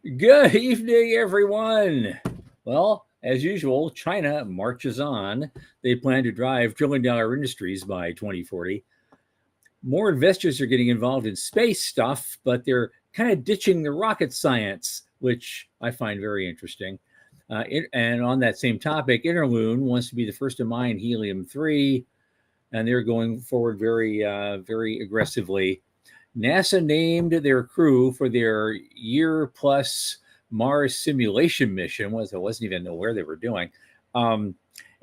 Good evening, everyone. Well, as usual, China marches on. They plan to drive trillion-dollar industries by 2040. More investors are getting involved in space stuff, but they're kind of ditching the rocket science, which I find very interesting. And on that same topic, Interloon wants to be the first to mine helium-3, and they're going forward very aggressively. NASA named their crew for their year-plus Mars simulation mission. I wasn't even aware they were doing.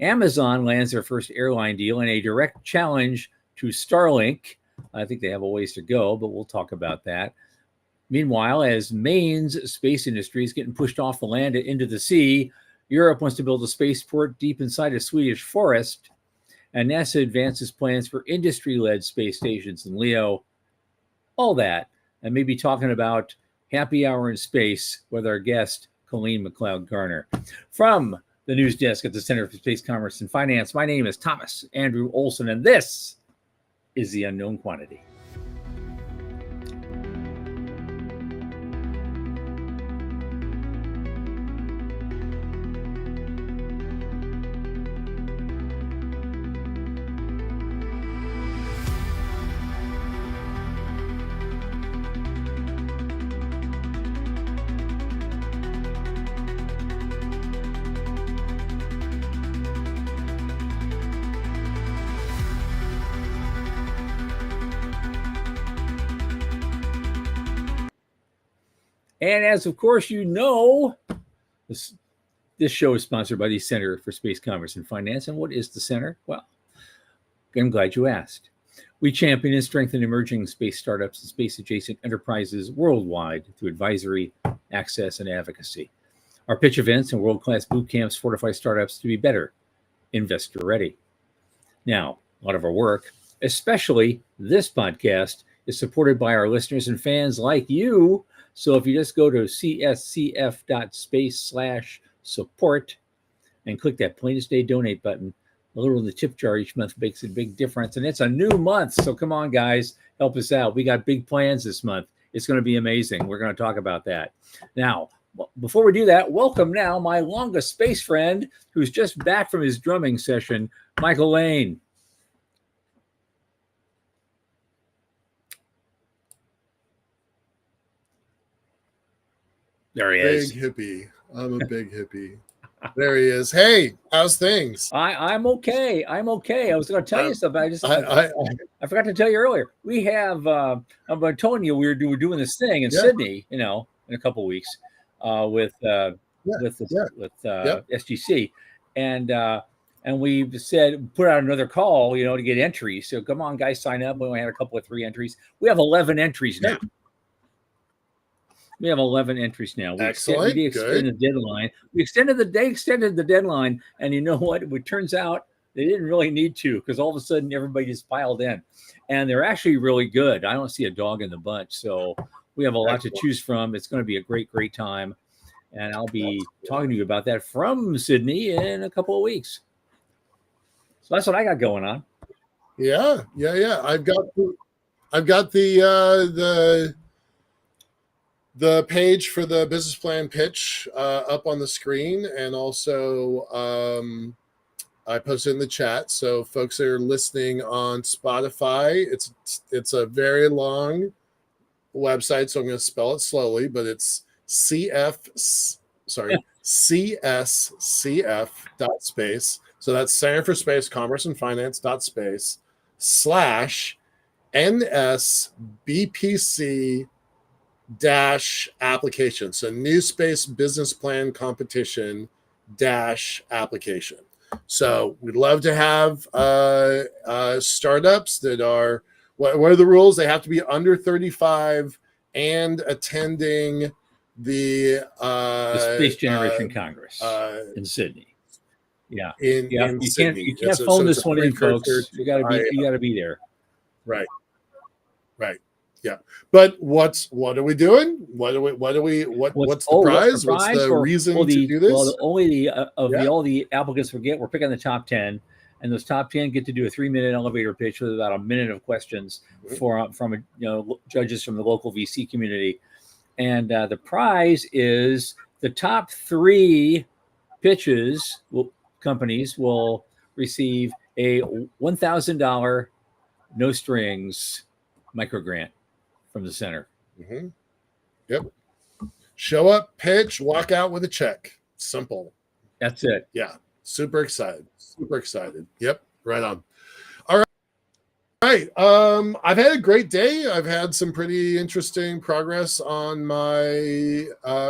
Amazon lands their first airline deal in a direct challenge to Starlink. I think they have a ways to go, but we'll talk about that. Meanwhile, as Maine's space industry is getting pushed off the land and into the sea, Europe wants to build a spaceport deep inside a Swedish forest, and NASA advances plans for industry-led space stations in Leo. All that, and maybe talking about happy hour in space with our guest, Colleen McLeod Garner. From the news desk at the Center for Space Commerce and Finance, my name is Thomas Andrew Olson, and this is The Unknown Quantity. And as, of course, you know, this show is sponsored by the Center for Space Commerce and Finance. And what is the Center? Well, I'm glad you asked. We champion and strengthen emerging space startups and space-adjacent enterprises worldwide through advisory, access, and advocacy. Our pitch events and world-class boot camps fortify startups to be better, investor-ready. Now, a lot of our work, especially this podcast, is supported by our listeners and fans like you. So if you just go to cscf.space/support and click that plainest day donate button, a little in the tip jar each month makes a big difference. And it's a new month. So come on, guys, help us out. We got big plans this month. It's going to be amazing. We're going to talk about that. Now, before we do that, welcome now my longest space friend who's just back from his drumming session, Michael Lane. There he is. Big hippie. I'm a big hippie. There he is. Hey, how's things? I'm okay. I was going to tell you something. I forgot to tell you earlier. We have. I'm telling you, we're doing this thing in Sydney. In a couple of weeks, with SGC, and we've said put out another call, to get entries. So come on, guys, sign up. We only had a couple of 3 entries. We have 11 entries now. We have 11 entries now. Excellent. We extended the deadline. They extended the deadline, and you know what? It turns out they didn't really need to, because all of a sudden everybody just piled in, and they're actually really good. I don't see a dog in the bunch, so we have a lot to choose from. It's going to be a great time, and I'll be talking to you about that from Sydney in a couple of weeks. So that's what I got going on. Yeah. I've got the page for the business plan pitch up on the screen, and also I posted in the chat. So folks that are listening on Spotify, it's a very long website, so I'm going to spell it slowly, but it's cscf.space. So that's Center for Space Commerce and Finance.space /NSBPC -application. So new space business plan competition -application. So we'd love to have startups that are, what are the rules? They have to be under 35 and attending the Space Generation Congress in Sydney. Yeah. In Sydney. You can't phone this one in, folks. You got to be there. Right. Yeah, but what are we doing? What's the prize? What's the reason to do this? Well, all the applicants we get, we're picking the top 10, and those top 10 get to do a 3-minute elevator pitch with about a minute of questions from judges from the local VC community. And the prize is the top 3 companies will receive a $1,000 no strings micro grant from the center. Mm-hmm. Yep. Show up, pitch, walk out with a check. Simple. That's it. Yeah. Super excited. Super excited. Yep. Right on. All right. I've had a great day. I've had some pretty interesting progress on my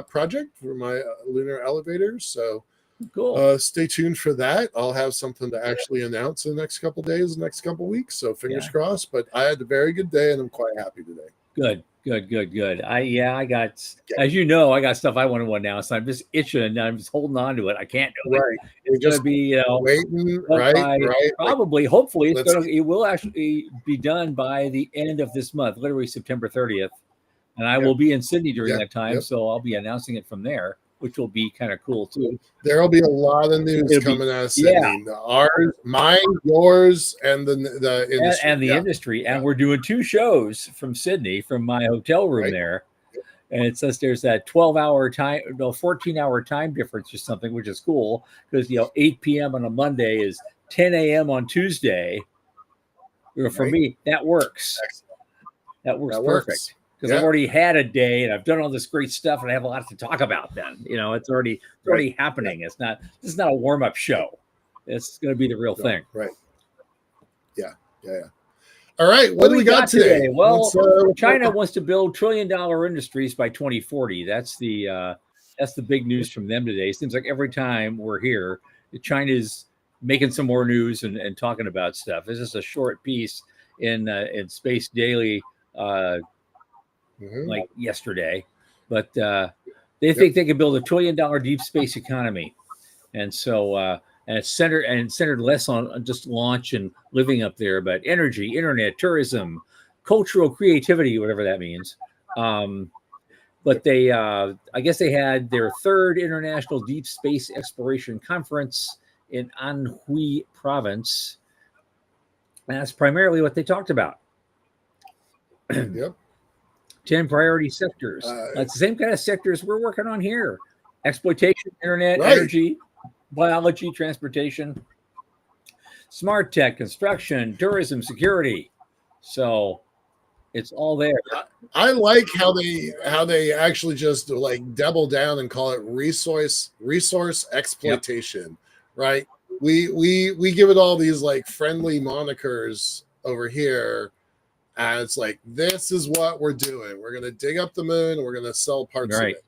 project for my lunar elevator. So cool. Stay tuned for that. I'll have something to actually announce in the next couple of days, the next couple of weeks. So fingers crossed. But I had a very good day, and I'm quite happy today. Good. I got, as you know, I got stuff I want to announce. I'm just itching. I'm just holding on to it. I can't do it. Right. It's going to be waiting. Right. Probably, hopefully, it will actually be done by the end of this month, literally September 30th. And I will be in Sydney during that time, so I'll be announcing it from there, which will be kind of cool too. There'll be a lot of news coming out of Sydney. Ours, mine, yours, and the industry. And the industry. And we're doing 2 shows from Sydney, from my hotel room there. And it says there's that 14-hour time difference or something, which is cool because 8 p.m. on a Monday is 10 a.m. on Tuesday. For me, that works. That works perfect. Because I've already had a day and I've done all this great stuff and I have a lot to talk about then. It's already happening. This is not a warm-up show. It's going to be the real thing. Right. Yeah. All right. What do we got today? Well, China wants to build trillion-dollar industries by 2040. That's the big news from them today. It seems like every time we're here, China's making some more news and talking about stuff. This is a short piece in Space Daily like yesterday, but they think they can build a $1 trillion deep space economy, and so and it's centered less on just launch and living up there, but energy, internet, tourism, cultural creativity, whatever that means. But they, I guess they had their 3rd International Deep Space Exploration Conference in Anhui Province. And that's primarily what they talked about. 10 priority sectors. That's the same kind of sectors we're working on here. Exploitation, internet, energy, biology, transportation, smart tech, construction, tourism, security. So it's all there. I like how they actually just like double down and call it resource exploitation, right? We give it all these like friendly monikers over here. And it's like, this is what we're doing. We're going to dig up the moon and we're going to sell parts of it.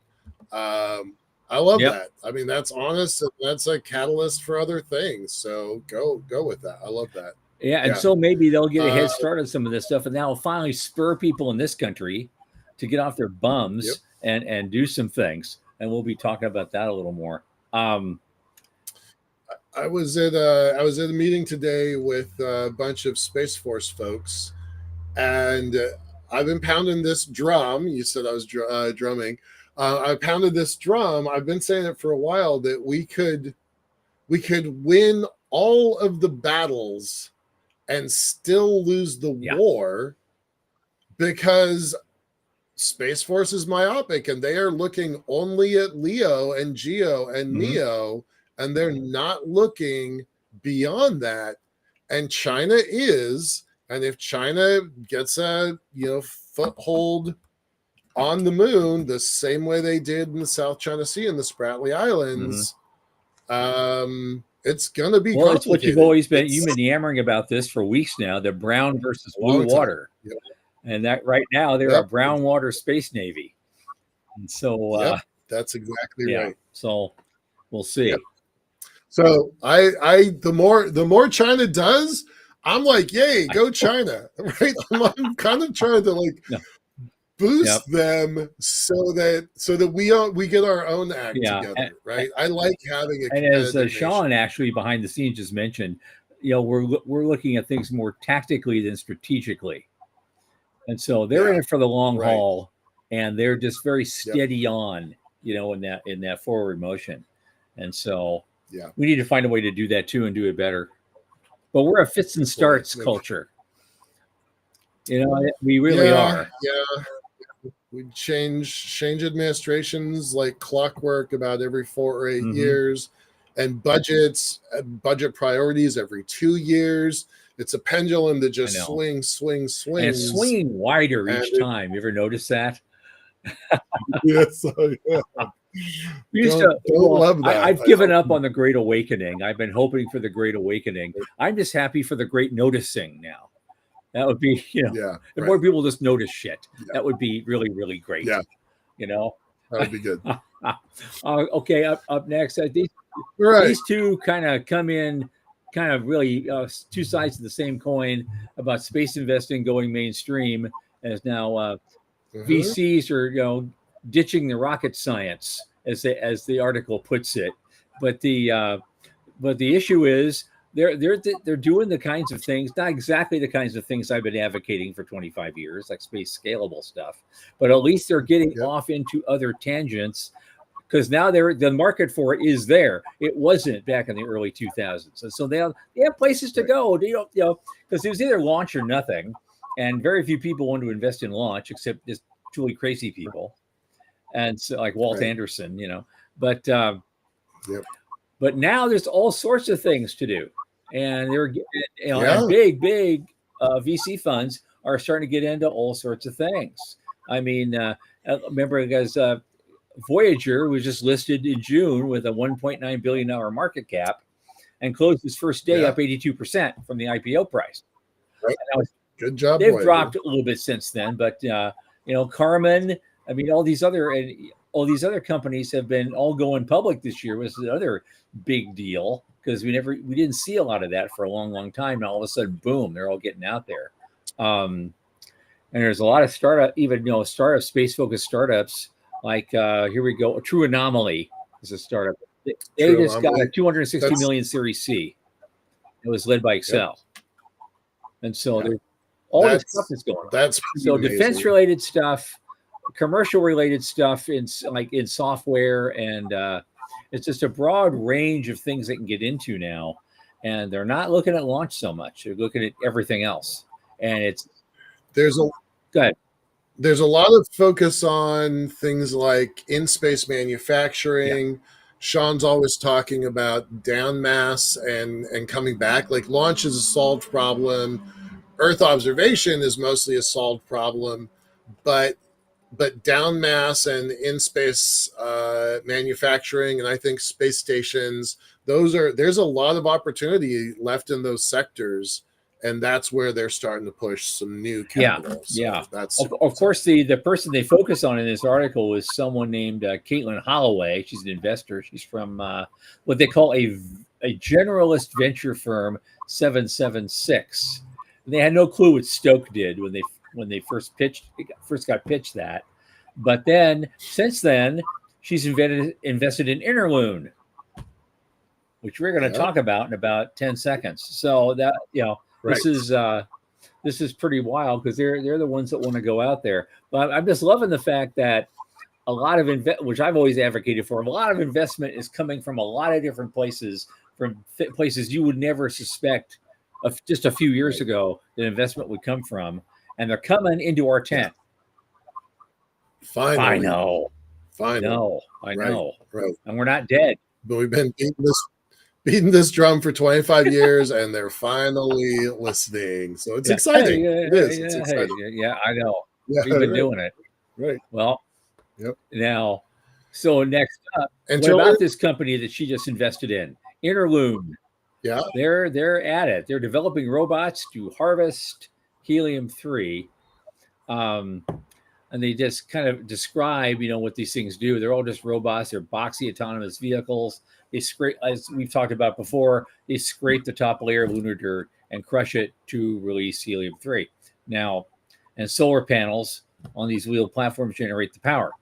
I love that. I mean, that's honest. And that's a catalyst for other things. So go with that. I love that. Yeah. And so maybe they'll get a head start on some of this stuff and that'll finally spur people in this country to get off their bums and do some things. And we'll be talking about that a little more. I was at a meeting today with a bunch of Space Force folks. And I've been pounding this drum. You said I was drumming. I pounded this drum. I've been saying it for a while that we could win all of the battles and still lose the war because Space Force is myopic and they are looking only at Leo and Geo and Neo, and they're not looking beyond that. And China is. And if China gets a foothold on the moon the same way they did in the South China Sea and the Spratly Islands, it's going to be complicated. It's what you've been yammering about this for weeks now, the brown versus blue water. And that right now they're a brown water space navy. And so that's exactly right. So we'll see. So the more China does, I'm like, yay, go China, right? I'm kind of trying to boost them so that we get our own act together, right? I like having a. And as Sean actually behind the scenes just mentioned, we're looking at things more tactically than strategically, and so they're in it for the long haul, and they're just very steady on, in that forward motion, and so we need to find a way to do that too and do it better. But we're a fits and starts culture. We really are. Yeah. We change administrations like clockwork about every 4 or 8 Mhm. years, and budget priorities every 2 years. It's a pendulum that just know. swings. And it's swinging wider And each time. You ever notice that? yes, yeah. We used Don't to, love that. I've given up on the Great Awakening. I've been hoping for the Great Awakening. I'm just happy for the Great Noticing now. That would be, Yeah, if right. more people just notice shit. Yeah. That would be really, really great. Yeah. That would be good. Okay, up next, these two kind of come in, kind of really two sides of the same coin about space investing going mainstream, as now VCs are ditching the rocket science, as the article puts it. But the issue is they're doing the kinds of things, not exactly the kinds of things I've been advocating for 25 years, like space scalable stuff, but at least they're getting off into other tangents, because now the market for it is there. It wasn't back in the early 2000s, and so they have places to go. Because it was either launch or nothing, and very few people want to invest in launch except just truly crazy people, and so, like Walt Anderson, But but now there's all sorts of things to do, and they're and big VC funds are starting to get into all sorts of things. I mean, remember, guys, Voyager was just listed in June with a $1.9 billion market cap and closed its first day up 82% from the IPO price. Good job. They've dropped a little bit since then, but Carmen, I mean, all these other companies have been all going public this year, was another big deal, because we didn't see a lot of that for a long time. And all of a sudden, boom, they're all getting out there. And there's a lot of startup space focused startups. Like here we go, True Anomaly is a startup. They just got a 260 million Series C. It was led by Excel. And so there's all this stuff that's going on. That's so defense related stuff, commercial related stuff in software, and it's just a broad range of things they can get into now. And they're not looking at launch so much. They're looking at everything else. And go ahead. There's a lot of focus on things like in-space manufacturing. Yeah. Sean's always talking about down mass and coming back. Like launch is a solved problem. Earth observation is mostly a solved problem, but down mass and in-space manufacturing, and I think space stations, there's a lot of opportunity left in those sectors. And that's where they're starting to push some new capital. That's of course the person they focus on in this article is someone named Caitlin Holloway. She's an investor. She's from what they call a generalist venture firm, 776. And they had no clue what Stoke did when they first got pitched that. But then since then, she's invested in Interloon, which we're going to talk about in about 10 seconds. So that this is pretty wild, because they're the ones that want to go out there. But I'm just loving the fact that a lot of which I've always advocated for, a lot of investment is coming from a lot of different places, from places you would never suspect just a few years ago that investment would come from, and they're coming into our tent. Finally. I know. Right. And we're not dead. But we've been beating this drum for 25 years, and they're finally listening. So it's exciting. It is. It's exciting. I know. We've been doing it. Right. Well, now, so next up, and what about this company that she just invested in? Interloon. Yeah. They're at it. They're developing robots to harvest helium-3. And they just kind of describe, what these things do. They're all just robots. They're boxy autonomous vehicles. They scrape, as we've talked about before, they scrape the top layer of lunar dirt and crush it to release helium-3. Now, and solar panels on these wheeled platforms generate the power.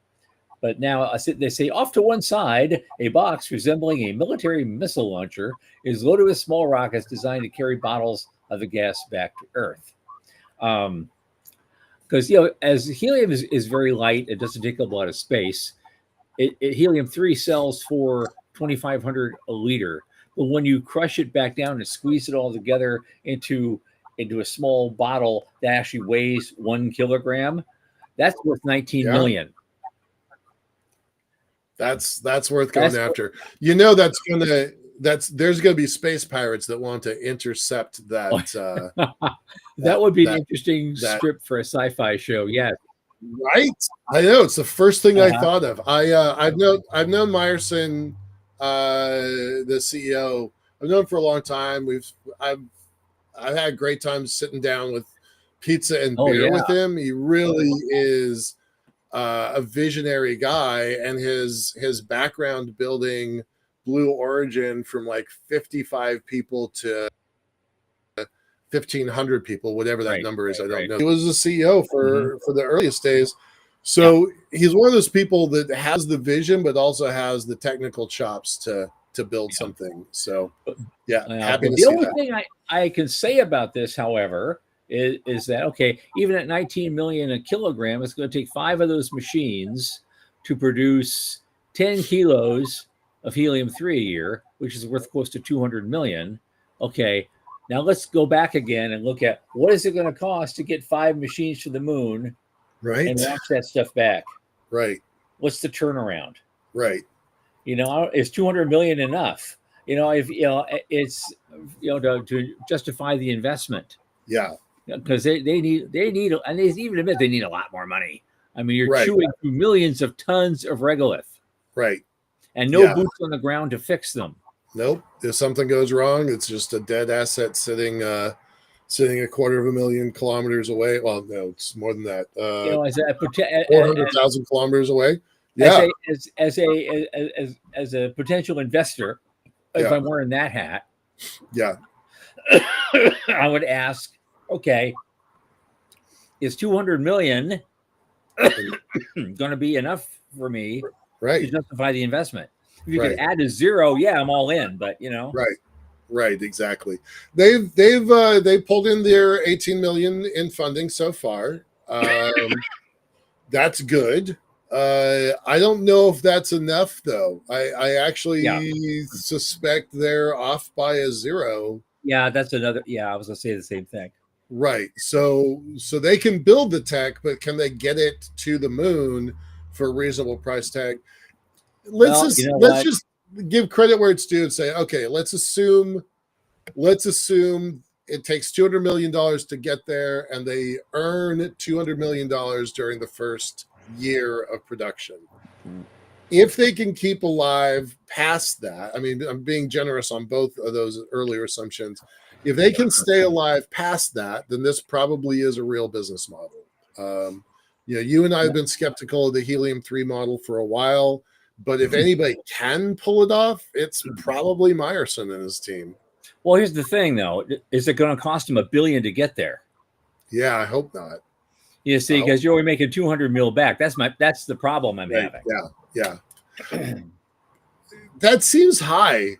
But now they say off to one side, a box resembling a military missile launcher is loaded with small rockets designed to carry bottles of the gas back to Earth. Because, as helium is very light, it doesn't take up a lot of space. Helium-3 sells for $2,500 a liter. But when you crush it back down and squeeze it all together into a small bottle that actually weighs 1 kilogram, That's worth 19 million. That's worth going after. You know, there's gonna be space pirates that want to intercept that. That would be an interesting script for a sci-fi show. Yes. Right. I know, it's the first thing I thought of. I've known Meyerson, the CEO. I've known him for a long time. I've had great times sitting down with pizza and beer with him. He really is a visionary guy, and his background building Blue Origin from like 55 people to 1,500 people, whatever that number is. I don't know. He was the CEO for the earliest days. So he's one of those people that has the vision, but also has the technical chops to build something. So happy to see that. The only thing I can say about this, however, is that, okay, even at 19 million a kilogram, it's going to take 5 of those machines to produce 10 kilos of helium-3 a year, which is worth close to 200 million. Okay, now let's go back again and look at what is it going to cost to get 5 machines to the moon, and launch that stuff back. Right. What's the turnaround? Right. You know, is 200 million enough? You know, if it's to justify the investment. Yeah. Because they need, and they even admit they need a lot more money. I mean, you're chewing through millions of tons of regolith. Right. And no boots on the ground to fix them. Nope. If something goes wrong, it's just a dead asset sitting 250,000 kilometers away. Well, no, it's more than that. 400,000 kilometers away. Yeah. As a potential investor, if I'm wearing that hat, I would ask, okay, is 200 million going to be enough for me to justify the investment? If you could add a zero, I'm all in. But right, exactly. They've pulled in their 18 million in funding so far. That's good. I don't know if that's enough, though. I actually suspect they're off by a zero. Yeah, that's another. Yeah, I was going to say the same thing. Right. So they can build the tech, but can they get it to the moon for a reasonable price tag? Let's just give credit where it's due and say, okay, let's assume it takes $200 million to get there, and they earn $200 million during the first year of production. If they can keep alive past that, I mean, I'm being generous on both of those earlier assumptions. If they can stay alive past that, then this probably is a real business model. You and I have been skeptical of the helium-3 model for a while, but if anybody can pull it off, it's probably Meyerson and his team. Well, here's the thing, though. Is it going to cost him $1 billion to get there? Yeah, I hope not. You see, because you're only making 200 mil back. That's the problem I'm having. Yeah. That seems high.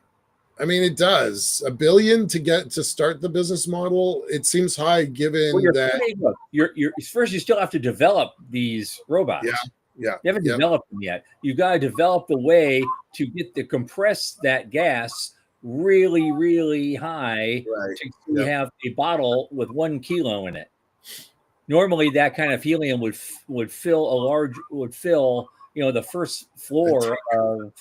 I mean, it does. $1 billion to start the business model. It seems high, given that you're first. You still have to develop these robots. Yeah. You haven't developed them yet. You've got to develop the way to compress that gas really, really high to have a bottle with 1 kilo in it. Normally, that kind of helium would fill the first floor of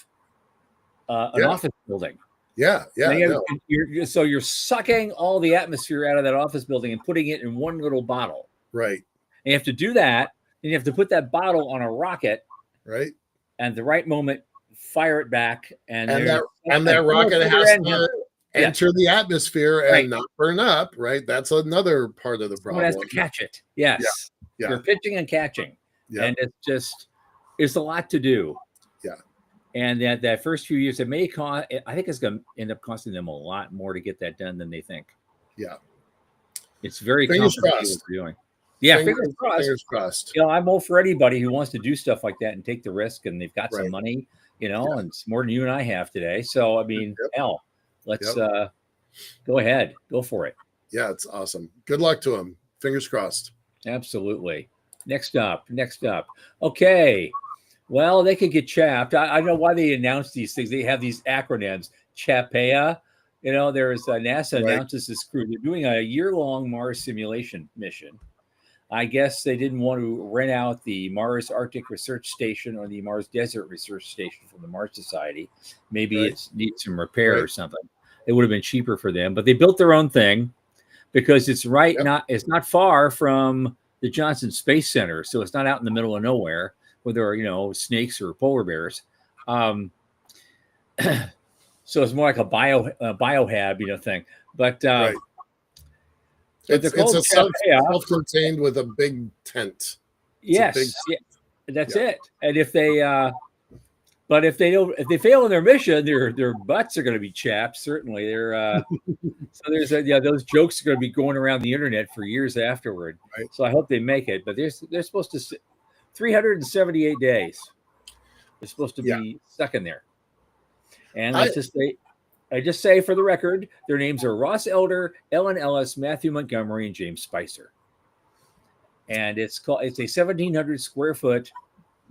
an office building. So you're sucking all the atmosphere out of that office building and putting it in one little bottle. Right. And you have to do that, and you have to put that bottle on a rocket. Right. And at the right moment, fire it back, and that rocket has to enter the atmosphere and not burn up. Right. That's another part of the problem. Someone has to catch it. Yes. Yeah. You're pitching and catching. Yeah. And it's a lot to do. Yeah. And that first few years, it may cost. I think it's going to end up costing them a lot more to get that done than they think. Yeah. It's very complicated what they're doing. Yeah, fingers crossed. I'm all for anybody who wants to do stuff like that and take the risk, and they've got some money, and it's more than you and I have today. So, I mean, hell, let's go ahead. Go for it. Yeah, it's awesome. Good luck to them. Fingers crossed. Absolutely. Next up. Okay. Well, they could get chapped. I know why they announced these things. They have these acronyms. CHAPEA. There's NASA announces this crew. They're doing a year-long Mars simulation mission. I guess they didn't want to rent out the Mars Arctic Research Station or the Mars Desert Research Station from the Mars Society. Maybe Right. it needs some repair Right. or something. It would have been cheaper for them, but they built their own thing because Yep. it's not far from the Johnson Space Center, so it's not out in the middle of nowhere where there are snakes or polar bears. Um, so it's more like a biohab thing. But Right. they're It's called a Chappea. self-contained with a big tent. It's a big. Yes, yeah, that's Yeah. it. And if they fail in their mission, their butts are going to be chapped. Certainly, so those jokes are going to be going around the internet for years afterward. Right. So I hope they make it. But they're supposed to 378 days. They're supposed to be stuck in there. And I just say for the record, their names are Ross Elder, Ellen Ellis, Matthew Montgomery, and James Spicer. And it's a 1,700 square foot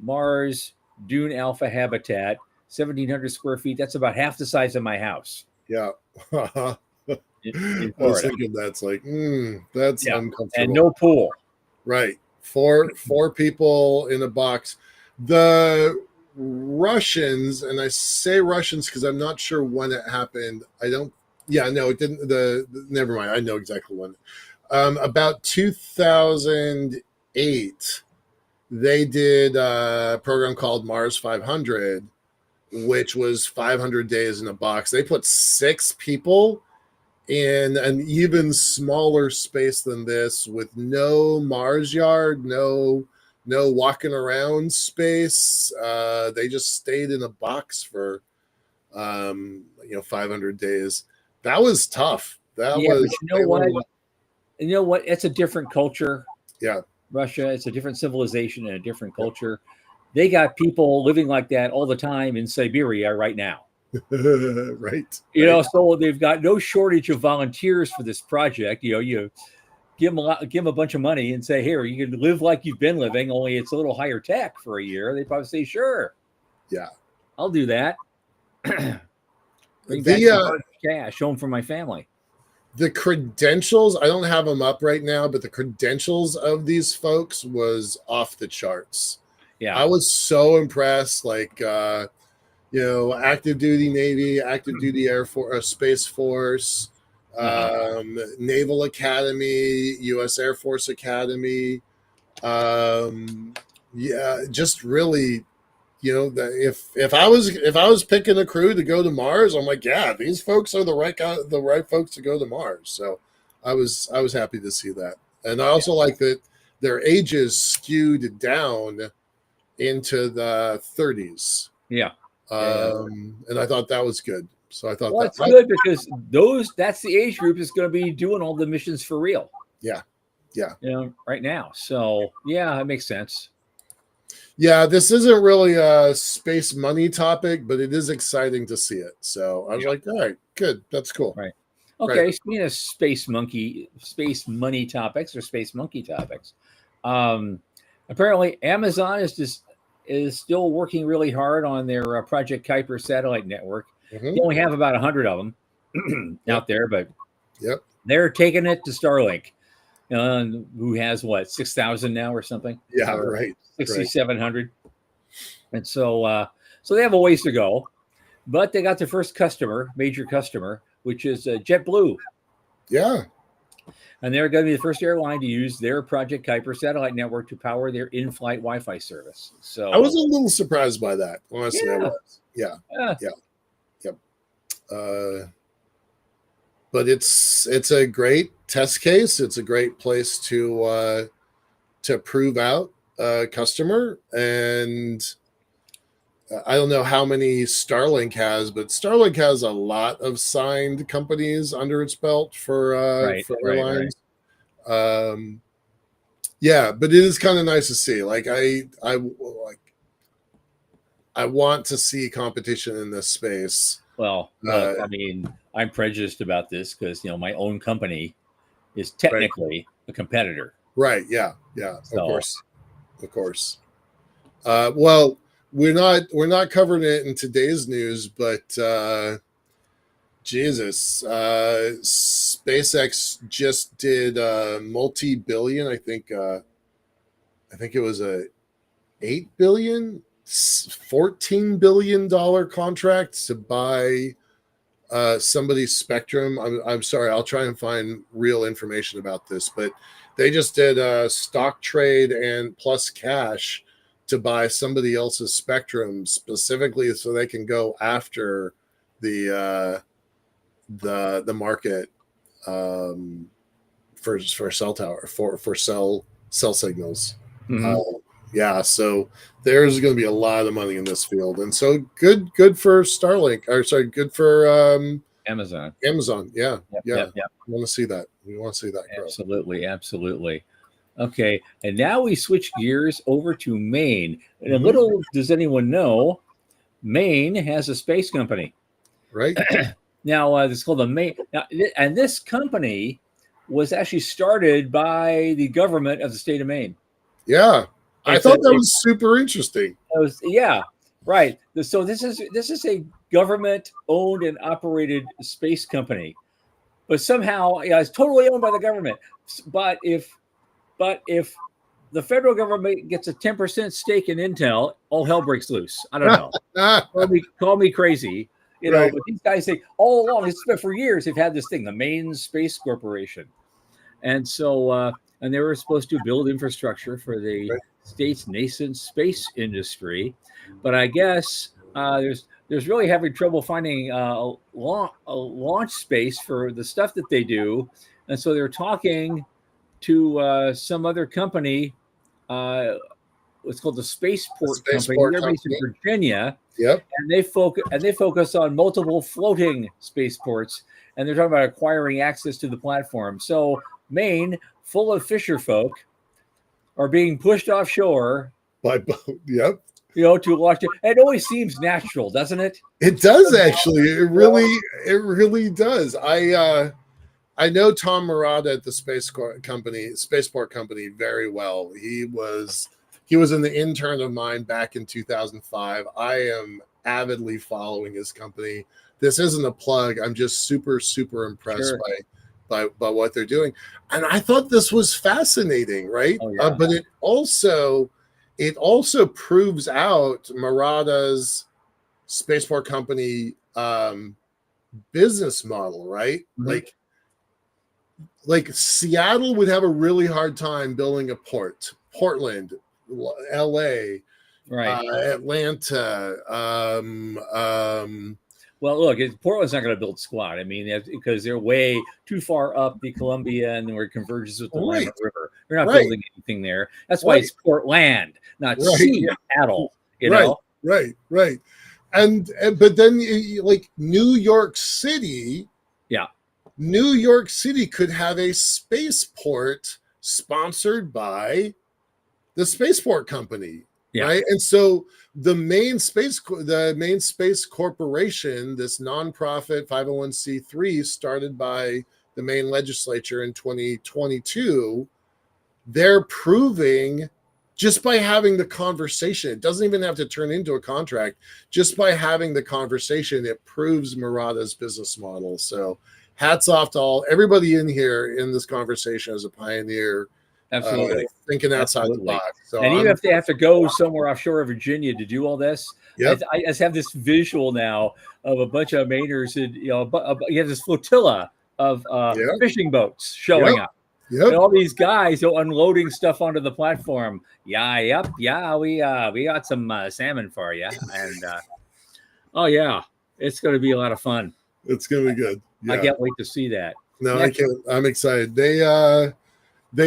Mars Dune Alpha habitat. 1,700 square feet. That's about half the size of my house. Yeah. in I was thinking that's uncomfortable. And no pool. Right. Four people in a box. The Russians, and I say Russians because I'm not sure when it happened. It didn't. Never mind. I know exactly when. About 2008, they did a program called Mars 500, which was 500 days in a box. They put 6 people in an even smaller space than this, with no Mars yard, no walking around space. They just stayed in a box for 500 days. That was tough. That was. But you know what? It's a different culture. Yeah. Russia, it's a different civilization and a different culture. They got people living like that all the time in Siberia right now. Right. So they've got no shortage of volunteers for this project. You give them a bunch of money and say, here, you can live like you've been living, only it's a little higher tech for a year. They probably say, sure. Yeah. I'll do that. Bring back some cash home for my family. The credentials, I don't have them up right now, but the credentials of these folks was off the charts. Yeah. I was so impressed. Like, active duty Navy, active duty Air Force, Space Force, Naval Academy, U.S. Air Force Academy. Just really, if I was picking a crew to go to Mars, I'm like, yeah, these folks are the right folks to go to Mars. So I was happy to see that, and I also like that their ages skewed down into the 30s. Yeah. And I thought that was good. So I thought that's good because that's the age group that's going to be doing all the missions for real. Yeah. Yeah. Right now. So yeah, it makes sense. Yeah, this isn't really a space money topic, but it is exciting to see it. So I was like, all right, good. That's cool. Right. Okay. Speaking of space money topics or space monkey topics, apparently Amazon is still working really hard on their Project Kuiper satellite network. Mm-hmm. They only have about 100 of them out there, but they're taking it to Starlink. Who has 6,000 now or something? Yeah, right. 6,700. And so they have a ways to go, but they got their first major customer, which is JetBlue. Yeah. And they're going to be the first airline to use their Project Kuiper satellite network to power their in-flight Wi-Fi service. So I was a little surprised by that. Honestly, I was. Yeah. But it's a great test case. It's a great place to prove out a customer. And I don't know how many Starlink has, but Starlink has a lot of signed companies under its belt for airlines. Right. But it is kind of nice to see. Like I want to see competition in this space. Well, I mean, I'm prejudiced about this because my own company is technically a competitor. Right. Yeah. Yeah. So, of course. Well, we're not covering it in today's news, but Jesus, SpaceX SpaceX just did a multi-billion. I think it was a 8 billion, $14 billion contract to buy somebody's spectrum. I'm sorry, I'll try and find real information about this, but they just did a stock trade and plus cash to buy somebody else's spectrum specifically so they can go after the market for cell tower for cell signals. Yeah, so there's going to be a lot of money in this field, and so good for Starlink, or sorry, good for Amazon. Yeah, Yep. We want to see that. We want to see that grow. Absolutely. Okay, and now we switch gears over to Maine. And a little does anyone know, Maine has a space company. Right. Now, it's called the Maine. Now, and this company was actually started by the government of the state of Maine. Yeah, I thought that was super interesting. Yeah, right. So this is a government-owned and operated space company, but somehow, it's totally owned by the government. But if the federal government gets a 10% stake in Intel, all hell breaks loose. I don't know. Call me crazy. But these guys say all along, for years, they've had this thing, the Maine Space Corporation. And so, and they were supposed to build infrastructure for the state's nascent space industry. But I guess there's really having trouble finding a launch space for the stuff that they do. And so they're talking to some other company. It's called the Spaceport Company. They're based in Virginia. Yep. And they focus on multiple floating spaceports, and they're talking about acquiring access to the platform. So Maine, full of fisher folk, are being pushed offshore by boat. Yep. To launch it. It always seems natural, doesn't it? It does, actually. It really does. I know Tom Murata at the Spaceport Company very well. He was an intern of mine back in 2005. I am avidly following his company. This isn't a plug. I'm just super impressed by what they're doing. And I thought this was fascinating, right? Oh, yeah. But it also proves out Murata's Spaceport Company business model, right? Mm-hmm. Like Seattle would have a really hard time building a port. Portland, LA, Atlanta. Well, look, Portland's not going to build squat. I mean, because they're way too far up the Columbia and where it converges with the Willamette River. They're not building anything there. That's why it's Portland, not Seattle. You know? Right. And but then like New York City. Yeah. New York City could have a spaceport sponsored by the Spaceport Company, right? And so the Maine Space Corporation, this nonprofit 501c3 started by the Maine legislature in 2022, they're proving just by having the conversation, it doesn't even have to turn into a contract. Just by having the conversation, it proves Murata's business model. So hats off to everybody in here in this conversation as a pioneer. Absolutely. Thinking outside the box. So and even if they have to go somewhere offshore of Virginia to do all this, I just have this visual now of a bunch of Mainers. You have this flotilla of fishing boats showing up. And all these guys unloading stuff onto the platform. We got some salmon for you. And it's going to be a lot of fun. It's going to be good. I can't wait to see that. No, I can't. I'm excited. They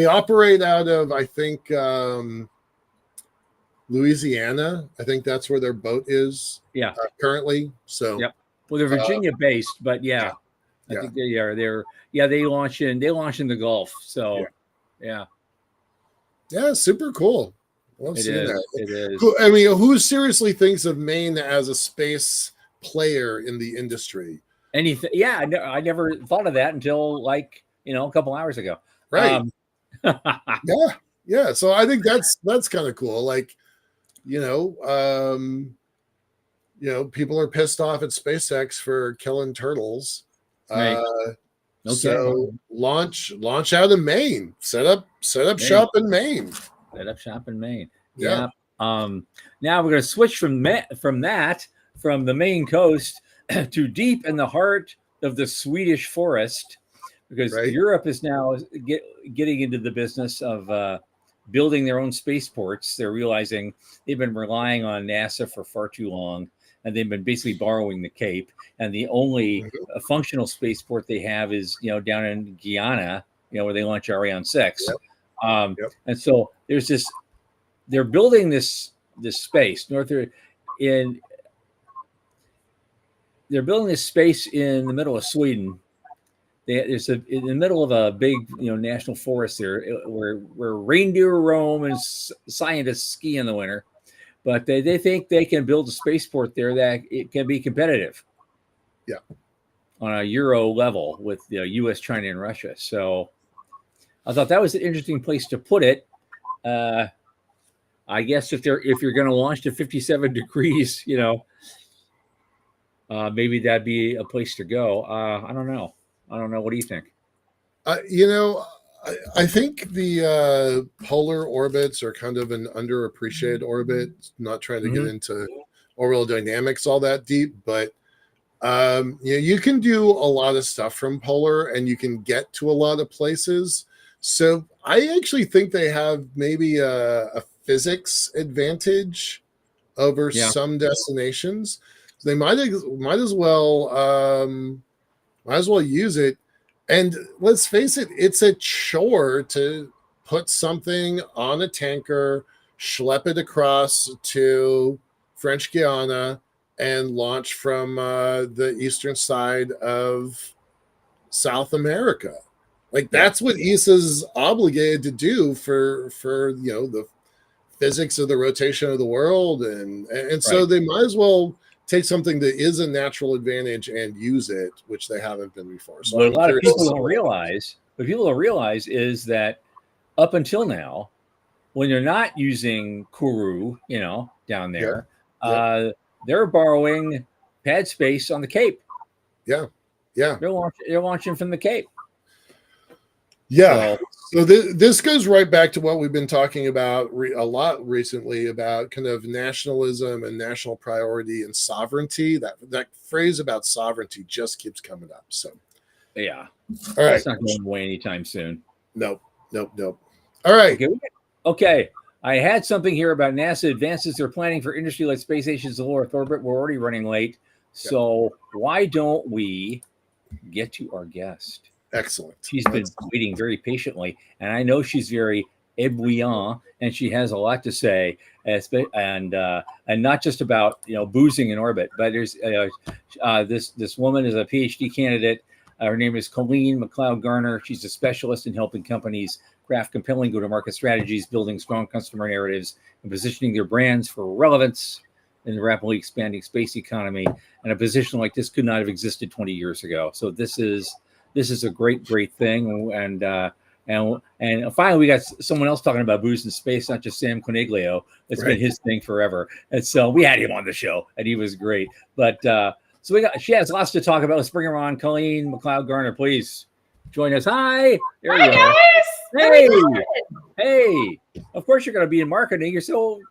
operate out of, I think, Louisiana. I think that's where their boat is. Currently. So. Yep. Well, they're Virginia based, but I think they are. They launch in the Gulf. So. Yeah, super cool. It is. I mean, who seriously thinks of Maine as a space player in the industry? Anything? Yeah, I never thought of that until a couple hours ago. Right. Yeah. So I think that's kind of cool. Like, people are pissed off at SpaceX for killing turtles. Right. Okay. So launch out of Maine. Set up shop in Maine. Set up shop in Maine. Yeah. Now we're going to switch from the Maine coast to deep in the heart of the Swedish forest, because Europe is now getting into the business of building their own spaceports. They're realizing they've been relying on NASA for far too long, and they've been basically borrowing the Cape. And the only functional spaceport they have is, down in Guyana, where they launch Ariane 6. And so there's this. They're building this space they're building this space in the middle of Sweden. There's in the middle of a big, national forest there, where reindeer roam and scientists ski in the winter. But they think they can build a spaceport there that it can be competitive. Yeah. On a Euro level with the U.S., China, and Russia. So I thought that was an interesting place to put it. I guess if you're going to launch to 57 degrees, maybe that'd be a place to go. I don't know. What do you think? I think the polar orbits are kind of an underappreciated orbit. Not trying to get into orbital dynamics all that deep, but you can do a lot of stuff from polar, and you can get to a lot of places. So I actually think they have maybe a physics advantage over some destinations. So they might as well use it. And let's face it, it's a chore to put something on a tanker, schlep it across to French Guiana, and launch from the eastern side of South America. That's what ESA's obligated to do for the physics of the rotation of the world, and so they might as well take something that is a natural advantage and use it, which they haven't been before. So what a lot of people don't realize is that up until now, when they're not using Kourou, down there, they're borrowing pad space on the Cape. Yeah. They're launching from the Cape. Yeah. So this goes right back to what we've been talking about a lot recently, about kind of nationalism and national priority and sovereignty. That phrase about sovereignty just keeps coming up. So, yeah. All right. It's not going away anytime soon. Nope. All right. Okay. I had something here about NASA advances they're planning for industry-led space stations in low Earth orbit. We're already running late. So why don't we get to our guest? Excellent. She's been waiting very patiently, and I know she's very éblouissant, and she has a lot to say, and not just about boozing in orbit, but there's this woman is a PhD candidate. Her name is Colleen McLeod Garner. She's a specialist in helping companies craft compelling go-to-market strategies, building strong customer narratives, and positioning their brands for relevance in the rapidly expanding space economy. And a position like this could not have existed 20 years ago. So this is a great thing, and finally we got someone else talking about booze in space, not just Sam Coniglio. It's been his thing forever, and so we had him on the show, and he was great. But she has lots to talk about. Let's bring her on. Colleen McLeod Garner, please join us. Hi, there you guys. Hey. Of course you're going to be in marketing. You're so.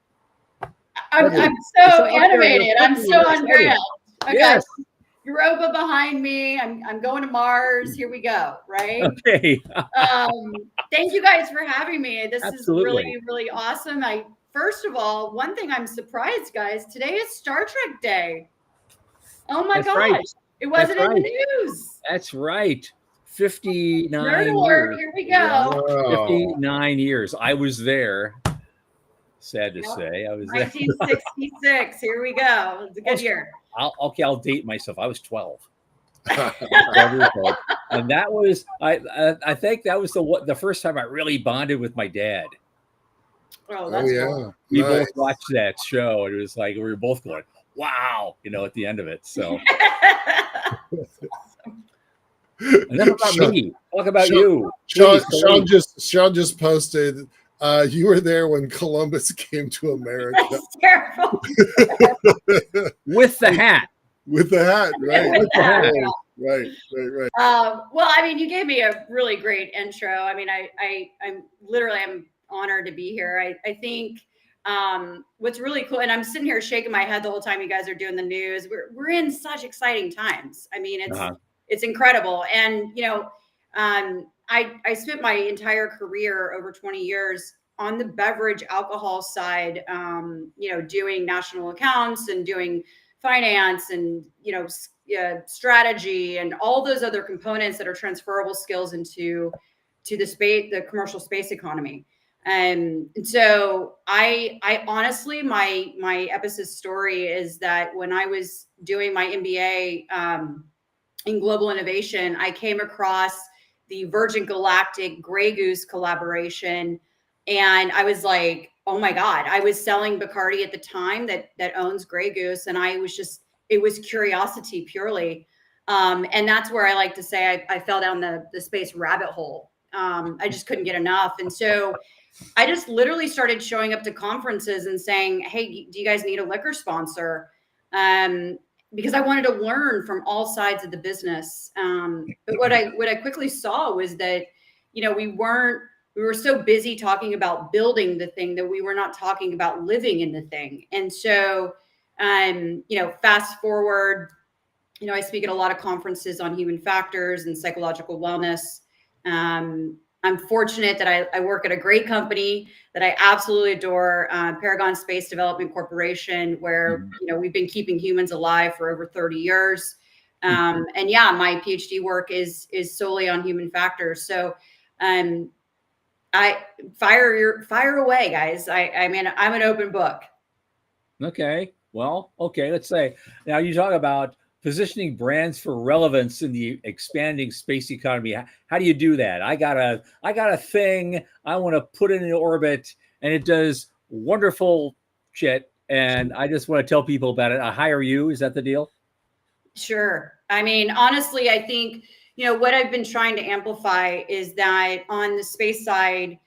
I'm so animated. I'm so on brand. Okay. Yes. Europa behind me. I'm going to Mars. Here we go. Right. Okay. Thank you guys for having me. This Absolutely. is really, really awesome. First of all, one thing I'm surprised, guys. Today is Star Trek Day. Oh my gosh. Right. It wasn't in the news. That's right. 59 Nerd alert. Here we go. Wow. 59 years. I was there. Sad to say. I was 1966. Here we go. It's a good year. I'll date myself. I was 12. And that was I think that was the first time I really bonded with my dad. Oh, that's cool. We both watched that show, and it was like we were both going, wow, at the end of it. So enough about me. Talk about you. Sean just posted. You were there when Columbus came to America. That's terrible. With the hat. With the hat, right? Right. Well, I mean, you gave me a really great intro. I mean, I'm literally, I'm honored to be here. I think what's really cool, and I'm sitting here shaking my head the whole time you guys are doing the news. We're in such exciting times. I mean, it's incredible. And I spent my entire career, over 20 years, on the beverage alcohol side. Doing national accounts and doing finance and strategy and all those other components that are transferable skills into the commercial space economy. And so I honestly, my Epicus story is that when I was doing my MBA in global innovation, I came across the Virgin Galactic Grey Goose collaboration, and I was like, oh my God. I was selling Bacardi at the time that owns Grey Goose, and it was curiosity purely. And that's where I like to say I fell down the space rabbit hole. I just couldn't get enough. And so I just literally started showing up to conferences and saying, hey, do you guys need a liquor sponsor? Because I wanted to learn from all sides of the business. But what I quickly saw was that, we were so busy talking about building the thing that we were not talking about living in the thing. And so, fast forward, I speak at a lot of conferences on human factors and psychological wellness. I'm fortunate that I work at a great company that I absolutely adore, Paragon Space Development Corporation, where we've been keeping humans alive for over 30 years. And my PhD work is solely on human factors. So I fire away, guys. I mean, I'm an open book. Okay. Well, okay. Let's say now you talk about positioning brands for relevance in the expanding space economy. How do you do that? I got a thing I want to put it in orbit, and it does wonderful shit, and I just want to tell people about it. I hire you. Is that the deal? Sure. I mean, honestly, I think, what I've been trying to amplify is that on the space side,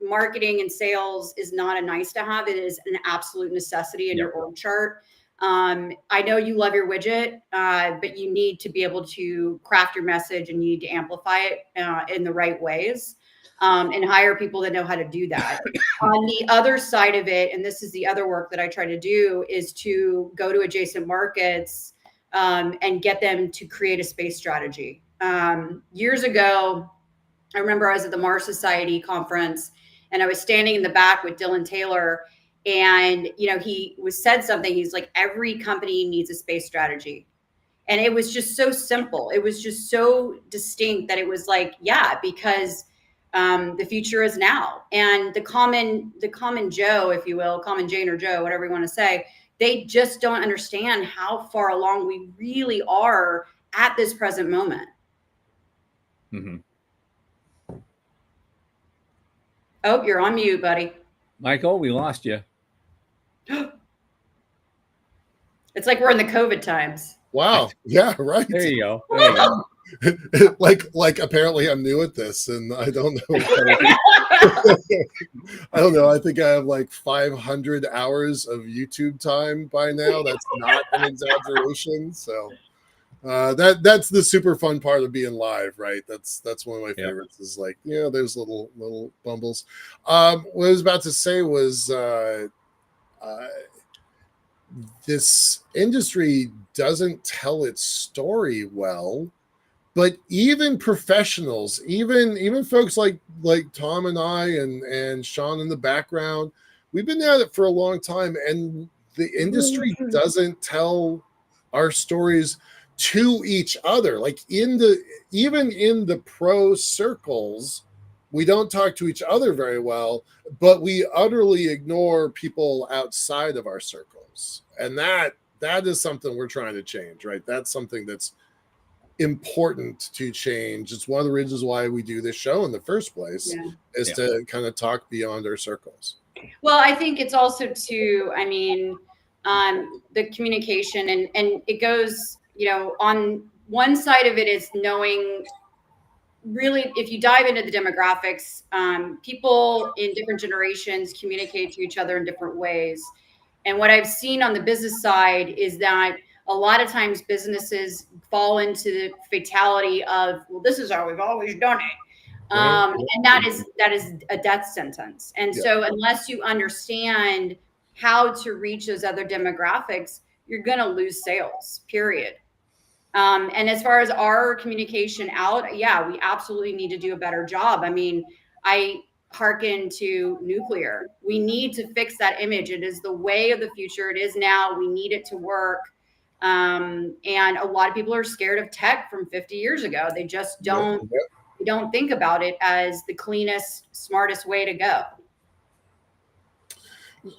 marketing and sales is not a nice to have. It is an absolute necessity in your org chart. I know you love your widget, but you need to be able to craft your message, and you need to amplify it in the right ways, and hire people that know how to do that. On the other side of it, and this is the other work that I try to do, is to go to adjacent markets and get them to create a space strategy. Years ago, I remember I was at the Mars Society conference, and I was standing in the back with Dylan Taylor, and he said something. He's like, every company needs a space strategy. And it was just so simple. It was just so distinct that it was like, yeah, because the future is now. And the common Joe, if you will, common Jane or Joe, whatever you want to say, they just don't understand how far along we really are at this present moment. Mm-hmm. Oh, you're on mute, buddy. Michael, we lost you. It's like we're in the COVID times. Wow. Yeah, right. There you go. There you go. like apparently I'm new at this, and I don't know. I don't know. I think I have like 500 hours of YouTube time by now. That's not an exaggeration. So that's the super fun part of being live, right? That's one of my favorites. Is like, there's little bumbles. What I was about to say was this industry doesn't tell its story well. But even professionals, even folks like Tom and I and Sean in the background, we've been at it for a long time, and the industry doesn't tell our stories to each other. Like even in the pro circles, we don't talk to each other very well, but we utterly ignore people outside of our circles, and that is something we're trying to change, right? That's something that's important to change. It's one of the reasons why we do this show in the first place, is to kind of talk beyond our circles. Well, I think it's also the communication, and it goes, on one side of it is knowing really, if you dive into the demographics, people in different generations communicate to each other in different ways. And what I've seen on the business side is that a lot of times businesses fall into the fatality of, well, this is how we've always done it. And that is a death sentence. And so unless you understand how to reach those other demographics, you're going to lose sales, period. And as far as our communication out, yeah, we absolutely need to do a better job. I mean, I hearken to nuclear. We need to fix that image. It is the way of the future. It is now. We need it to work. And a lot of people are scared of tech from 50 years ago. They just don't think about it as the cleanest, smartest way to go.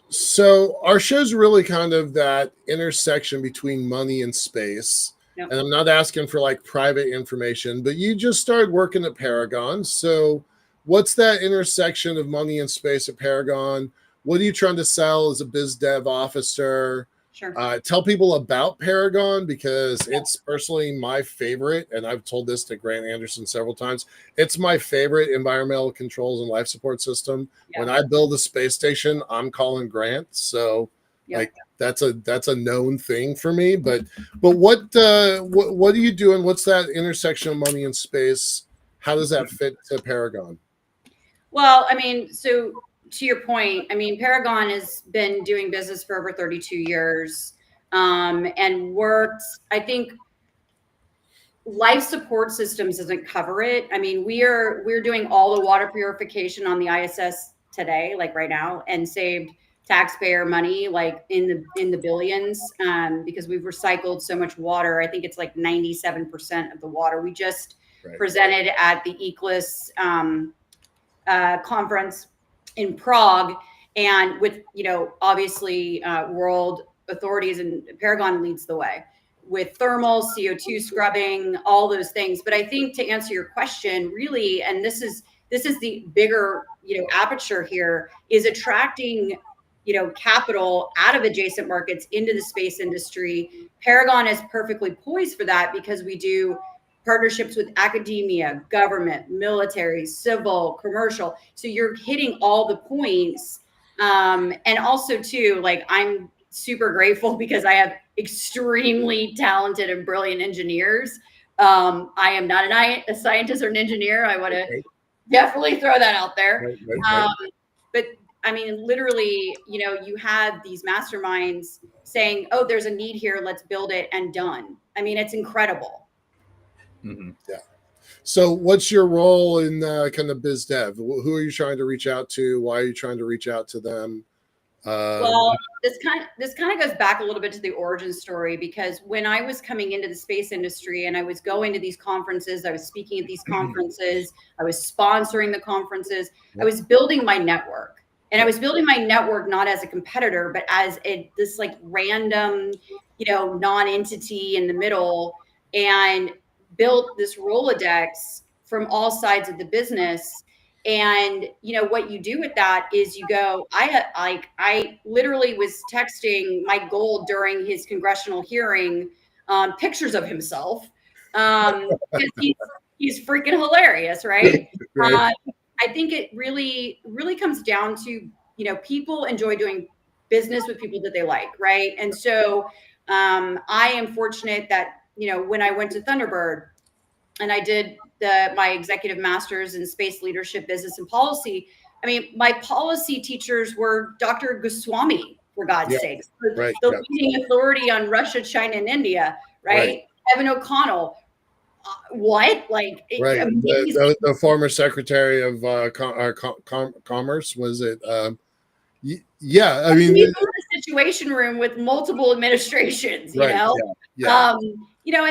So our show's really kind of that intersection between money and space. Yep. And I'm not asking for like private information, but you just started working at Paragon. So what's that intersection of money and space at Paragon? What are you trying to sell as a biz dev officer? Sure. Tell people about Paragon, because it's personally my favorite, and I've told this to Grant Anderson several times. It's my favorite environmental controls and life support system. Yeah. When I build a space station, I'm calling Grant. So like that's a known thing for me. But what are you doing? What's that intersection of money and space? How does that fit to Paragon? Well, I mean, so to your point, I mean, Paragon has been doing business for over 32 years and worked, I think life support systems doesn't cover it. I mean, we're doing all the water purification on the ISS today, like right now, and saved taxpayer money, like in the billions, because we've recycled so much water. I think it's like 97% of the water. We just presented at the ECLIS conference in Prague, and with, obviously world authorities, and Paragon leads the way with thermal, CO2 scrubbing, all those things. But I think to answer your question, really, and this is the bigger, aperture here, is attracting, capital out of adjacent markets into the space industry. Paragon is perfectly poised for that because we do partnerships with academia, government, military, civil, commercial. So you're hitting all the points. And also too, like, I'm super grateful because I have extremely talented and brilliant engineers. I am not a scientist or an engineer. I want to definitely throw that out there. But I mean, literally, you have these masterminds saying, oh, there's a need here, let's build it, and done. I mean, it's incredible. Mm-hmm. Yeah. So what's your role in kind of biz dev? Who are you trying to reach out to? Why are you trying to reach out to them? Well, this kind of goes back a little bit to the origin story, because when I was coming into the space industry and I was going to these conferences, I was speaking at these conferences, I was sponsoring the conferences, I was building my network. And I was building my network not as a competitor, but as this like random, non-entity in the middle, and built this Rolodex from all sides of the business. And what you do with that is you go, I literally was texting Mike Gold during his congressional hearing, pictures of himself, because he's freaking hilarious, right? I think it really comes down to, people enjoy doing business with people that they like, right? And so I am fortunate that, when I went to Thunderbird and I did my executive master's in space leadership, business, and policy, I mean, my policy teachers were Dr. Goswami, for God's sakes, the leading authority on Russia, China, and India, right? Evan O'Connell. What? Like, the former secretary of commerce, was it? Yeah, I mean, we built a situation room with multiple administrations, and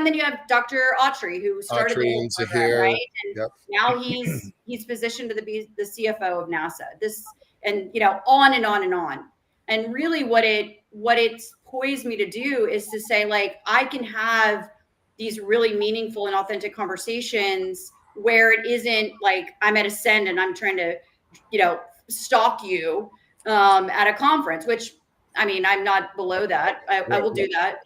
then you have Dr. Autry, who started the program, right? And now he's positioned to be the CFO of NASA. And on and on and on. And really, what it's poised me to do is to say, like, I can have these really meaningful and authentic conversations where it isn't like I'm at Ascend and I'm trying to, stalk you at a conference, which, I mean, I'm not below that. I will do that.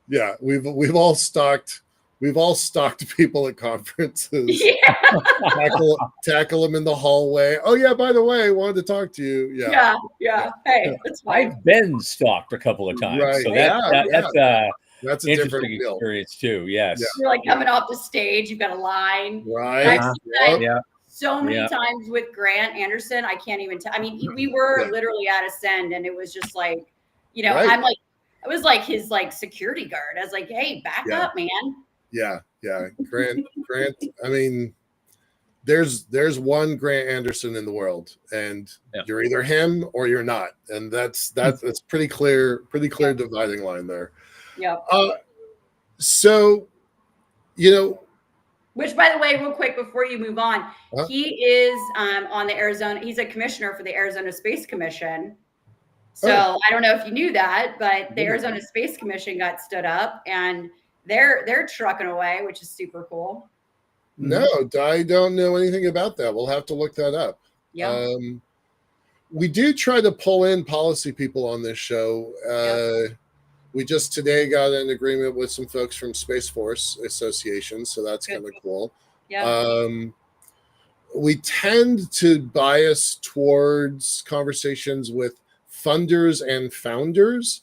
Yeah, we've all stalked we've all stalked people at conferences. Yeah. tackle them in the hallway. Oh yeah, by the way, I wanted to talk to you. Yeah. Hey, that's fine. I've been stalked a couple of times, Right. so Yeah, that's that's a different interesting deal. experience too. Yes. You're like coming off the stage, you've got a line. Right. I've seen that Yeah. so many times with Grant Anderson. I can't even tell. I mean, we were literally at Ascend, and it was just like, you know, Right. I was like his like security guard. I was like, hey, back up, man. Yeah. Grant. I mean, there's one Grant Anderson in the world, and you're either him or you're not, and that's pretty clear dividing line there. Yeah. So, you know, which, by the way, real quick before you move on, he is on the Arizona. He's a commissioner for the Arizona Space Commission. So I don't know if you knew that, but the Arizona Space Commission got stood up, and they're trucking away, which is super cool. No, I don't know anything about that. We'll have to look that up. Yeah. We do try to pull in policy people on this show. We just today got an agreement with some folks from Space Force Association, so that's kind of cool. Yeah. We tend to bias towards conversations with funders and founders.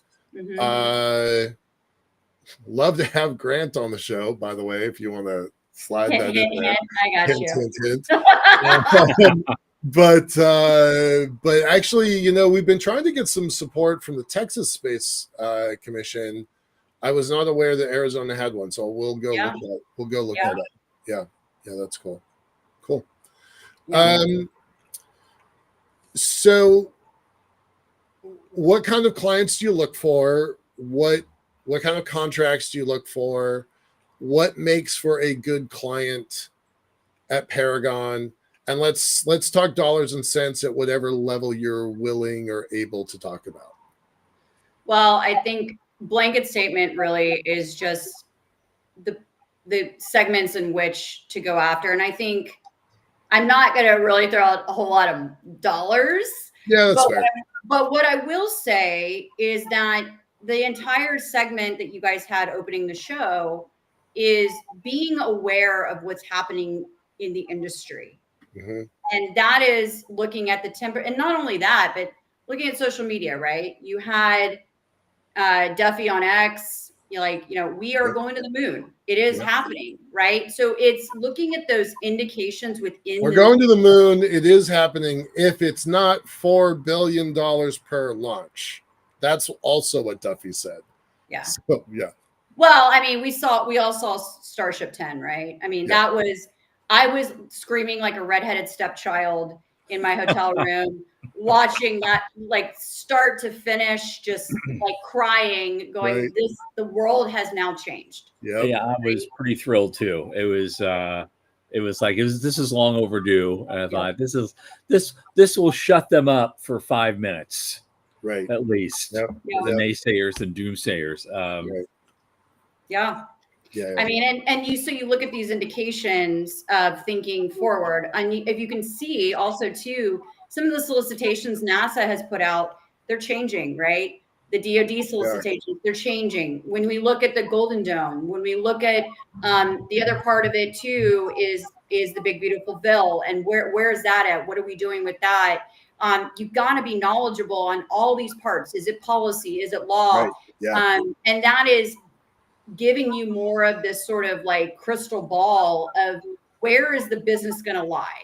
Love to have Grant on the show, by the way, if you want to slide that in there. I got you. Hint. But actually, you know, we've been trying to get some support from the Texas Space Commission. I was not aware that Arizona had one, so we'll go look that up. Yeah, that's cool. So what kind of clients do you look for? What kind of contracts do you look for? What makes for a good client at Paragon? And let's talk dollars and cents at whatever level you're willing or able to talk about. Well, I think blanket statement really is just the segments in which to go after. And I think I'm not going to really throw out a whole lot of dollars. Yeah, that's fair. But what I will say is that the entire segment that you guys had opening the show is being aware of what's happening in the industry. And that is looking at the and not only that, but looking at social media, right? You had Duffy on X, you're like, you know, we are going to the moon. It is happening, right? So it's looking at those indications within. We're going to the moon. It is happening. If it's not $4 billion per launch, that's also what Duffy said. Yeah. So, yeah. Well, I mean, we all saw Starship 10, right? I mean, I was screaming like a redheaded stepchild in my hotel room, watching that like start to finish, just like crying, going, the world has now changed. Yeah, I was pretty thrilled too. It was this is long overdue. And I thought this will shut them up for 5 minutes. Right. At least. The naysayers and doomsayers. I mean, and you look at these indications of thinking forward, and if you can see also too, some of the solicitations NASA has put out, they're changing, right? The DoD solicitations, they're changing. When we look at the Golden Dome, when we look at the other part of it too is the Big Beautiful Bill, and where is that at? What are we doing with that? You've got to be knowledgeable on all these parts. Is it policy? Is it law? And that is giving you more of this sort of like crystal ball of where is the business going to lie,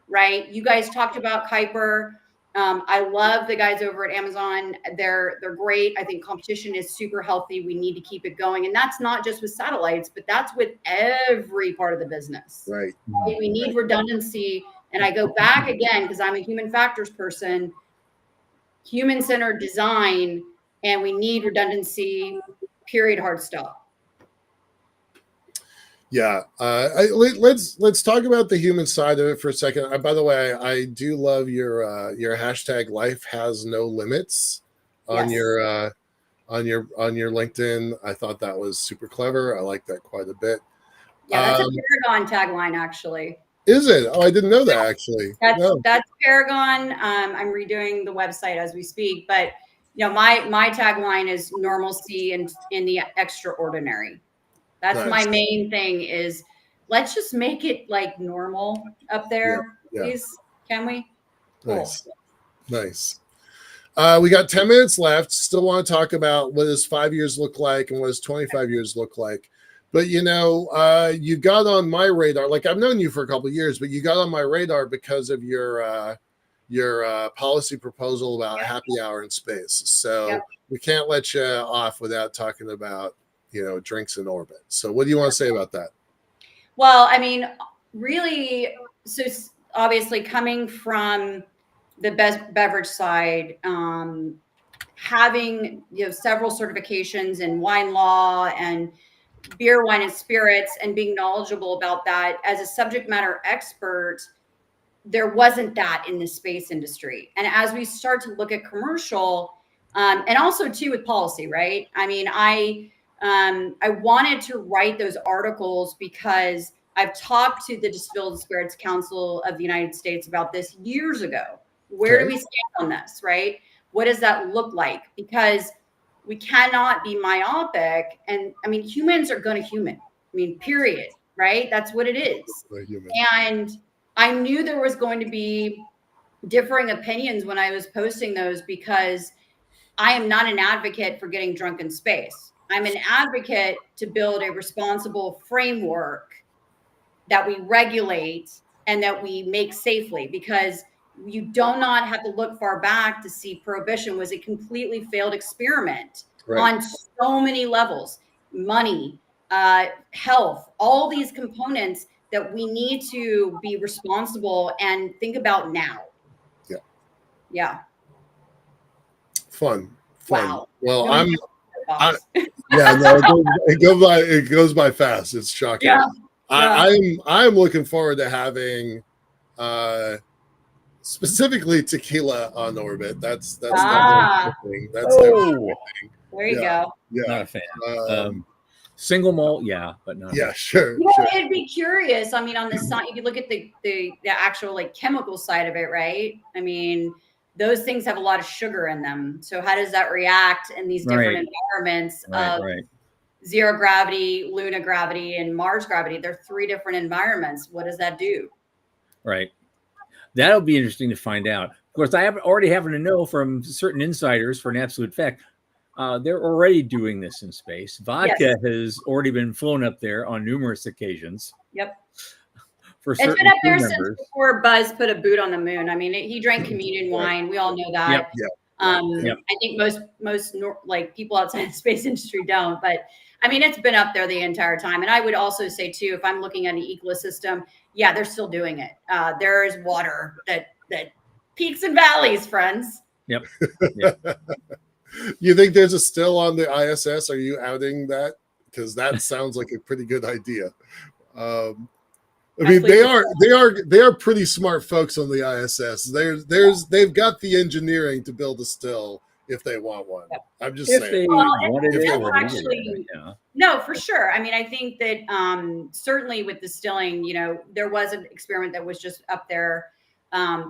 right? You guys talked about Kuiper. I love the guys over at Amazon. They're great. I think competition is super healthy. We need to keep it going. And that's not just with satellites, but that's with every part of the business. Right. We need redundancy. And I go back again, because I'm a human factors person, human-centered design, and we need redundancy, period, hard stop. Yeah. Let's talk about the human side of it for a second. By the way, I do love your hashtag life has no limits on your LinkedIn. I thought that was super clever. I like that quite a bit. Yeah, that's a Paragon tagline, actually. Is it? Oh, I didn't know that, actually. That's Paragon. I'm redoing the website as we speak, but you know, my tagline is normalcy and in the extraordinary. That's Nice. my main thing is let's just make it like normal up there, please. Can we? Cool. Nice. We got 10 minutes left. Still want to talk about what does 5 years look like and what does 25 years look like. But you got on my radar. Like I've known you for a couple of years, but you got on my radar because of your policy proposal about happy hour in space. So we can't let you off without talking about drinks in orbit. So what do you want to say about that? Well, I mean, really, so obviously coming from the beverage side, having several certifications in wine law and beer, wine, and spirits, and being knowledgeable about that as a subject matter expert, there wasn't that in the space industry. And as we start to look at commercial, and also too with policy, right? I mean, I wanted to write those articles because I've talked to the Distilled Spirits Council of the United States about this years ago. Where do we stand on this, right? What does that look like? Because we cannot be myopic. And I mean, humans are going to human. I mean, period, right? That's what it is. And I knew there was going to be differing opinions when I was posting those because I am not an advocate for getting drunk in space. I'm an advocate to build a responsible framework that we regulate and that we make safely, because you do not have to look far back to see Prohibition was a completely failed experiment on so many levels, money, health, all these components that we need to be responsible and think about now. Yeah. Fun. Wow. Well, it goes by fast. It's shocking. Yeah. I'm looking forward to having specifically tequila on orbit. That's definitely thing. There you go. Yeah. Not a fan. Single malt, but not. Yeah, sure. It'd be curious. I mean, on the side, you could look at the actual like chemical side of it, right? I mean, those things have a lot of sugar in them. So how does that react in these different environments of zero gravity, lunar gravity, and Mars gravity? They're 3 different environments. What does that do? Right. That'll be interesting to find out. Of course, I already happen to know from certain insiders for an absolute fact, they're already doing this in space. Vodka has already been flown up there on numerous occasions. Yep. It's been up there since before Buzz put a boot on the moon. I mean, he drank communion wine. We all know that. I think most like people outside the space industry don't, but I mean, it's been up there the entire time. And I would also say too, if I'm looking at an ecosystem, they're still doing it. There is water that peaks and valleys, friends. Yep. You think there's a still on the ISS? Are you outing that? Because that sounds like a pretty good idea. I mean, they are pretty smart folks on the ISS. They've got the engineering to build a still if they want one. I'm just saying. No, for sure. I mean, I think that certainly with distilling, there was an experiment that was just up there.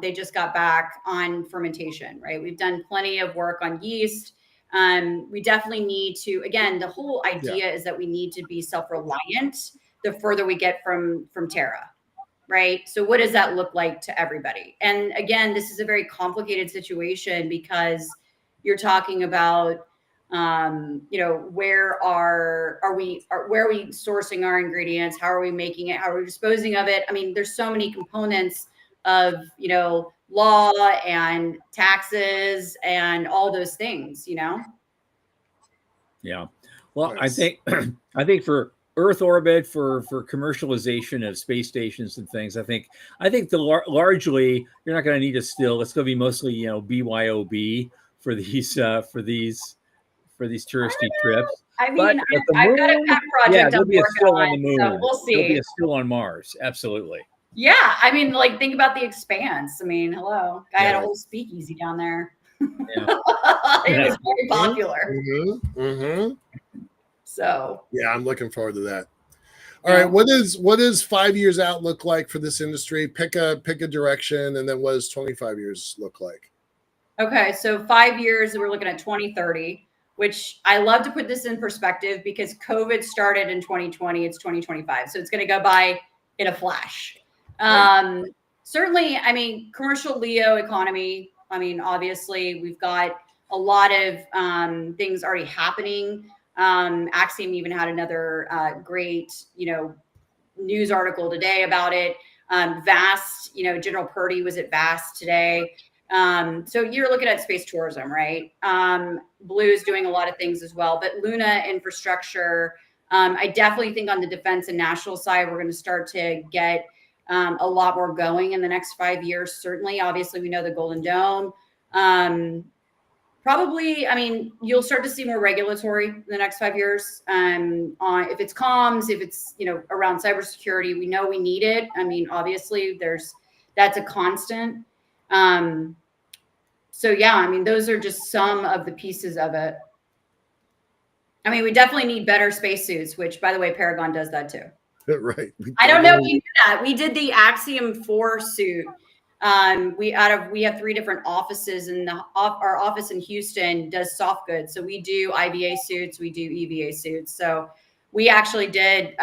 They just got back on fermentation, right? We've done plenty of work on yeast. We definitely need to, again, the whole idea is that we need to be self-reliant the further we get from Terra, right? So what does that look like to everybody? And again, this is a very complicated situation because you're talking about, where are we sourcing our ingredients? How are we making it? How are we disposing of it? I mean, there's so many components of, law and taxes and all those things, Yeah. Well, nice. I think for Earth orbit, for commercialization of space stations and things, I think largely you're not going to need a still. It's going to be mostly BYOB for these touristy trips. I mean, I've got a pet project. There'll be a still on the moon. So we'll see. There'll be a still on Mars. Absolutely. Yeah, I mean, like think about the Expanse. I mean, hello, guy had a whole speakeasy down there. It was very popular. So I'm looking forward to that. All right, what does 5 years out look like for this industry? Pick a direction, and then what does 25 years look like? Okay, so 5 years, we're looking at 2030. which I love to put this in perspective because COVID started in 2020. It's 2025. So it's going to go by in a flash. Certainly, I mean, commercial LEO economy. I mean, obviously, we've got a lot of things already happening. Axiom even had another great, news article today about it. Vast, General Purdy was at Vast today. So you're looking at space tourism, right? Blue is doing a lot of things as well, but Luna infrastructure, I definitely think on the defense and national side, we're going to start to get a lot more going in the next 5 years. Certainly, obviously, we know the Golden Dome. Probably, I mean, you'll start to see more regulatory in the next 5 years. On if it's comms, if it's around cybersecurity, we know we need it. I mean, obviously, that's a constant. So yeah, I mean, those are just some of the pieces of it. I mean, we definitely need better spacesuits, which, by the way, Paragon does that too. Right. I don't know if you knew that. We did the Axiom 4 suit. We have 3 different offices, and our office in Houston does soft goods. So we do IVA suits, we do EVA suits. So we actually did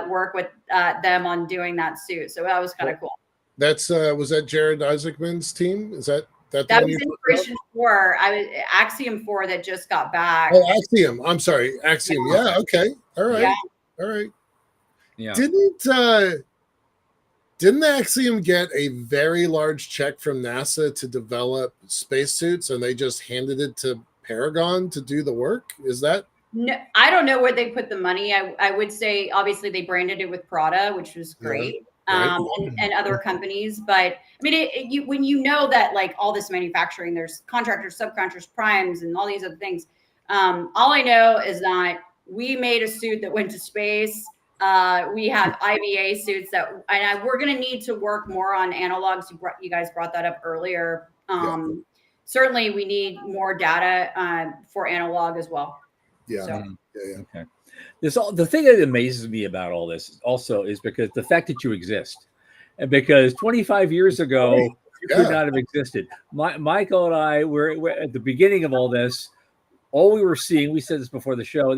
work with them on doing that suit. So that was kind of cool. That's was that Jared Isaacman's team? Is that was Inspiration 4. I was Axiom 4 that just got back. Oh, Axiom. I'm sorry, Axiom. Yeah. Okay. All right. Yeah. All right. Yeah. Didn't Axiom get a very large check from NASA to develop spacesuits, and they just handed it to Paragon to do the work? Is that? No, I don't know where they put the money. I would say obviously they branded it with Prada, which was great, right. and other companies. But I mean, when you know that like all this manufacturing, there's contractors, subcontractors, primes, and all these other things. All I know is that we made a suit that went to space. We have IVA suits and we're going to need to work more on analogs. You guys brought that up earlier. Certainly, we need more data for analog as well. Yeah. So. Yeah. Okay. The thing that amazes me about all this also is because the fact that you exist, and because 25 years ago you could not have existed. Michael and I were at the beginning of all this. All we were seeing, we said this before the show.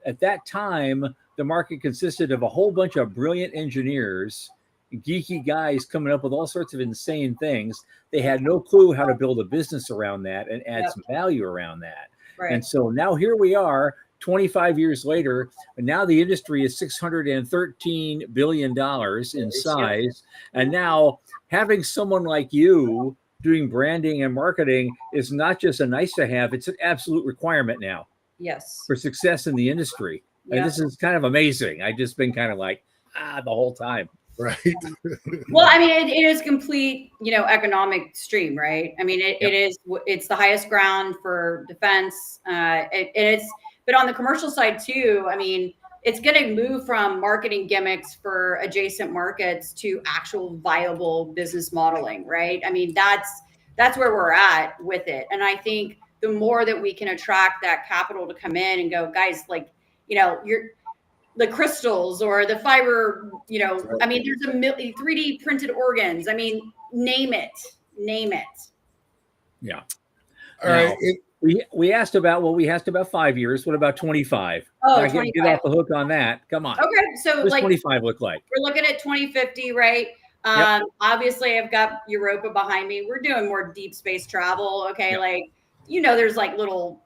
At that time, the market consisted of a whole bunch of brilliant engineers, geeky guys coming up with all sorts of insane things. They had no clue how to build a business around that and add some value around that. Right. And so now here we are 25 years later, and now the industry is $613 billion in size. And now having someone like you doing branding and marketing is not just a nice to have, it's an absolute requirement now. Yes. For success in the industry. And this is kind of amazing. I've just been kind of like, the whole time. Right. Well, I mean, it is complete, economic stream, right? I mean, it's the highest ground for defense. But on the commercial side too, I mean, it's going to move from marketing gimmicks for adjacent markets to actual viable business modeling, right? I mean, that's where we're at with it. And I think the more that we can attract that capital to come in and go, guys, like, you're the crystals or the fiber, I mean, there's 3D printed organs. I mean, name it. Yeah. All right. We asked about 5 years. What about 25? Oh, I can't get off the hook on that. Come on. Okay. So what does 25 look like? We're looking at 2050, right? Obviously I've got Europa behind me. We're doing more deep space travel. Okay. Yep. Like, there's like little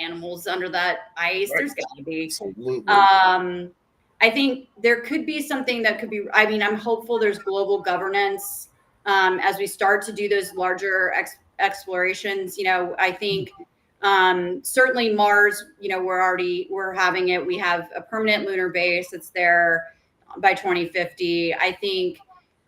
animals under that ice. Right. There's gotta be. Absolutely. I think there could be something that could be, I mean, I'm hopeful there's global governance as we start to do those larger explorations. I think certainly Mars, we're having it. We have a permanent lunar base that's there by 2050. I think,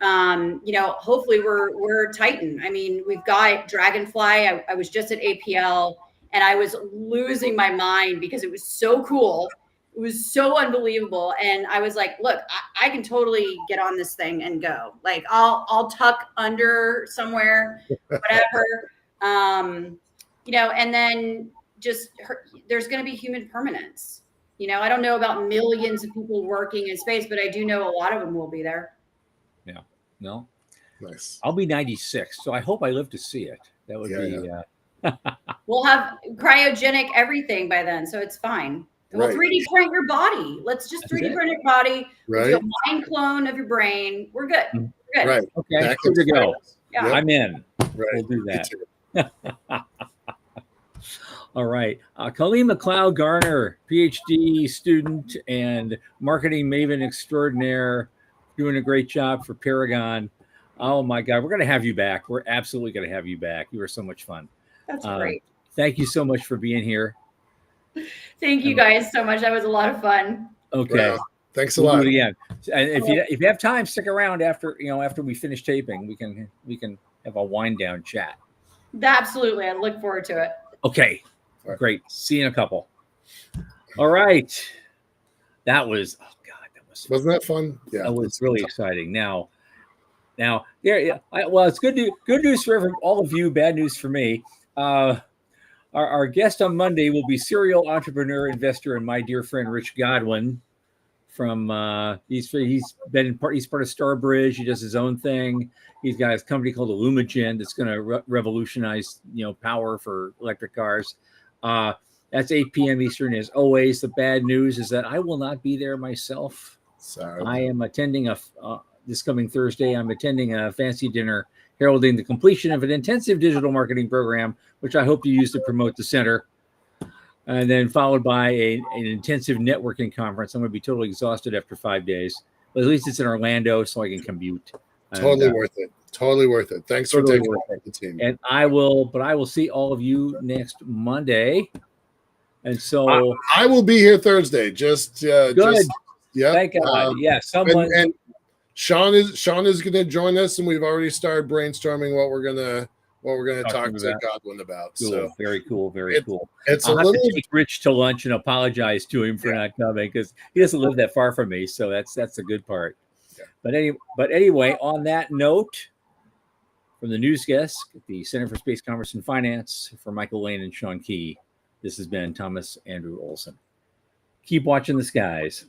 hopefully we're Titan. I mean, we've got Dragonfly. I was just at APL and I was losing my mind because it was so cool. It was so unbelievable. And I was like, look, I can totally get on this thing and go. Like, I'll tuck under somewhere, whatever. And then there's going to be human permanence. I don't know about millions of people working in space, but I do know a lot of them will be there. Yeah. No. Nice. I'll be 96, so I hope I live to see it. That would be. We'll have cryogenic everything by then, so it's fine. We'll Right. 3D print your body. Let's just 3D print your body. We'll do Right. a mind clone of your brain. We're good. We're good. Right. Okay, Back good to go. Yeah. Yep. I'm in. Right. We'll do Me that. too. All right. Colleen McLeod Garner, PhD student and marketing maven extraordinaire, doing a great job for Paragon. Oh my God, we're going to have you back. We're absolutely going to have you back. You were so much fun. That's great. Thank you so much for being here. Thank you guys so much. That was a lot of fun. Okay. Wow. Thanks a We'll lot. do it again. And if you have time, stick around after we finish taping. We can have a wind down chat. Absolutely. I look forward to it. Okay. All right. Great. See you in a couple. All right. That was Wasn't that fun? Yeah. that was really exciting. Now, well, it's good news for all of you, bad news for me. Our guest on Monday will be serial entrepreneur, investor, and my dear friend Rich Godwin. From he's part of Starbridge. He does his own thing. He's got his company called Illumigen that's going to revolutionize power for electric cars. That's 8 p.m. Eastern. As always, the bad news is that I will not be there myself. Sorry. I am attending this coming Thursday. I'm attending a fancy dinner heralding the completion of an intensive digital marketing program, which I hope to use to promote the center. And then followed by an intensive networking conference. I'm going to be totally exhausted after 5 days. But at least it's in Orlando, so I can commute. Totally worth it. Totally worth it. Thanks for taking the team. And I will see all of you next Monday. And so I will be here Thursday. good. Yeah. Thank God. Someone and Sean is going to join us, and we've already started brainstorming what we're gonna talk to Godwin about. Cool. So very cool. Very cool. It's I'll a have little to take Rich to lunch and apologize to him for not coming because he doesn't live that far from me. So that's the good part. Yeah. But anyway, on that note, from the news desk at the Center for Space Commerce and Finance, for Michael Lane and Sean Key, this has been Thomas Andrew Olson. Keep watching the skies.